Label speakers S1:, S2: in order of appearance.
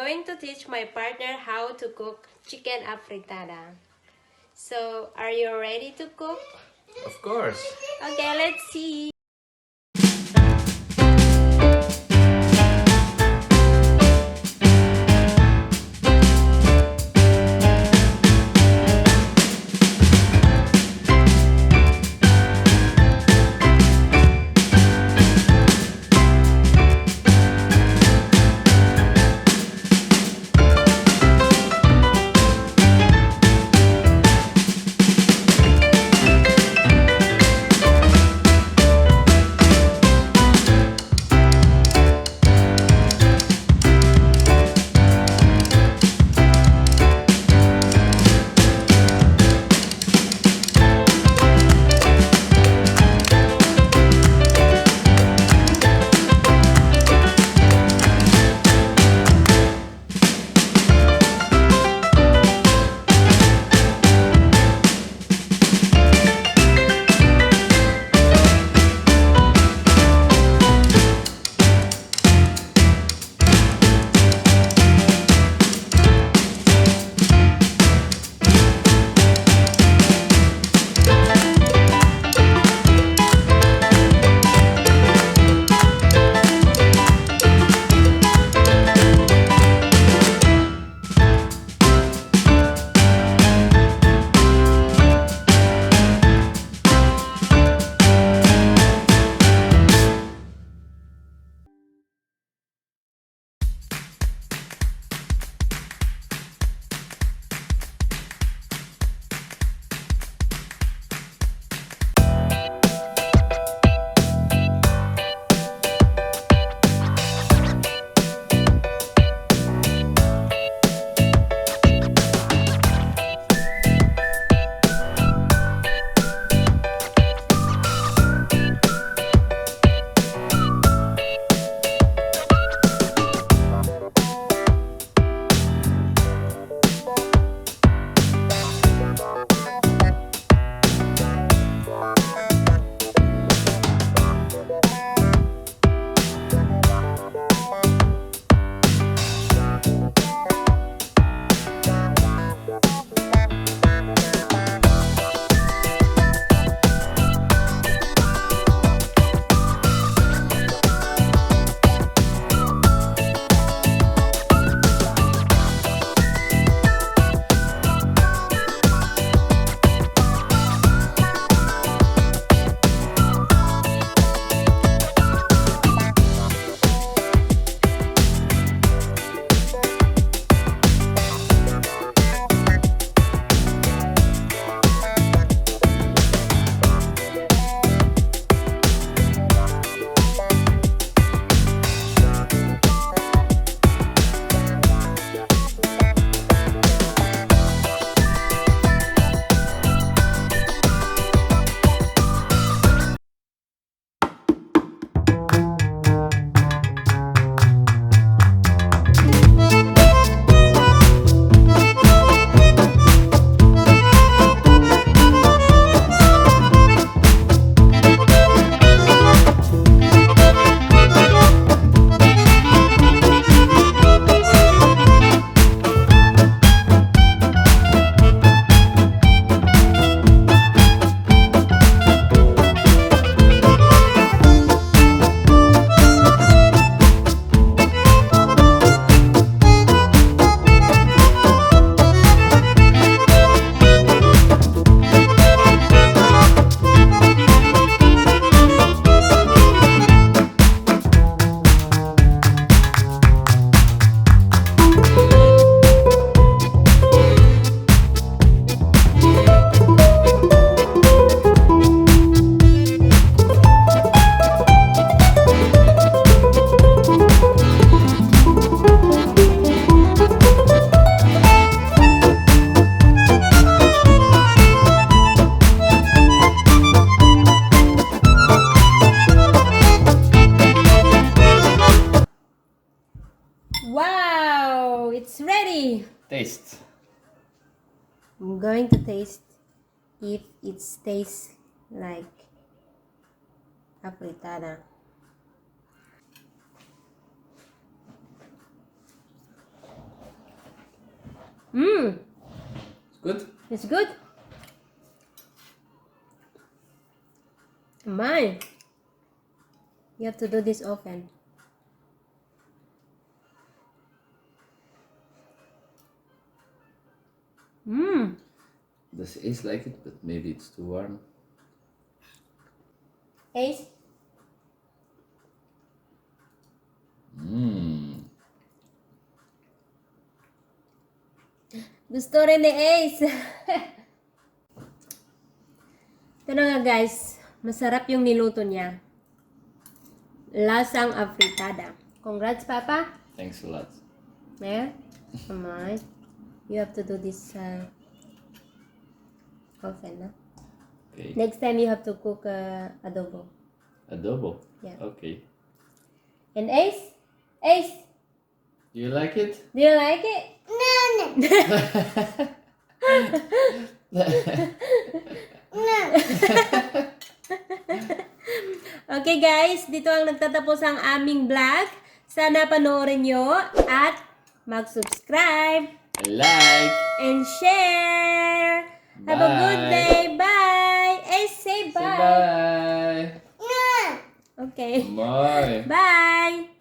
S1: going to teach my partner how to cook chicken afritada. So, are you ready to cook?
S2: Of course.
S1: Okay, let's see. Wow, it's ready.
S2: Taste.
S1: I'm going to taste if it tastes like afritada. Mmm,
S2: It's good?
S1: it's good. Mine. You have to do this often. Mmm.
S2: Does Ace like it? But maybe it's too warm.
S1: Ace?
S2: Mmm.
S1: Gusto rin ni Ace. Ito na nga guys. Masarap yung niluto niya. Lasang afritada. Congrats, Papa.
S2: Thanks a lot.
S1: Yeah? Come on. You have to do this often, no?
S2: Okay.
S1: Next time you have to cook adobo.
S2: Adobo?
S1: Yeah.
S2: Okay.
S1: And Ace? Ace,
S2: Do you like it?
S1: do you like it? Okay guys, dito ang nagtatapos ang aming vlog. Sana panoorin nyo at mag-subscribe
S2: Like.
S1: and share. Have a good
S2: Bye.
S1: day. Bye. Ace, say
S2: Say
S1: bye.
S2: bye.
S1: Okay.
S2: Bye.
S1: Bye.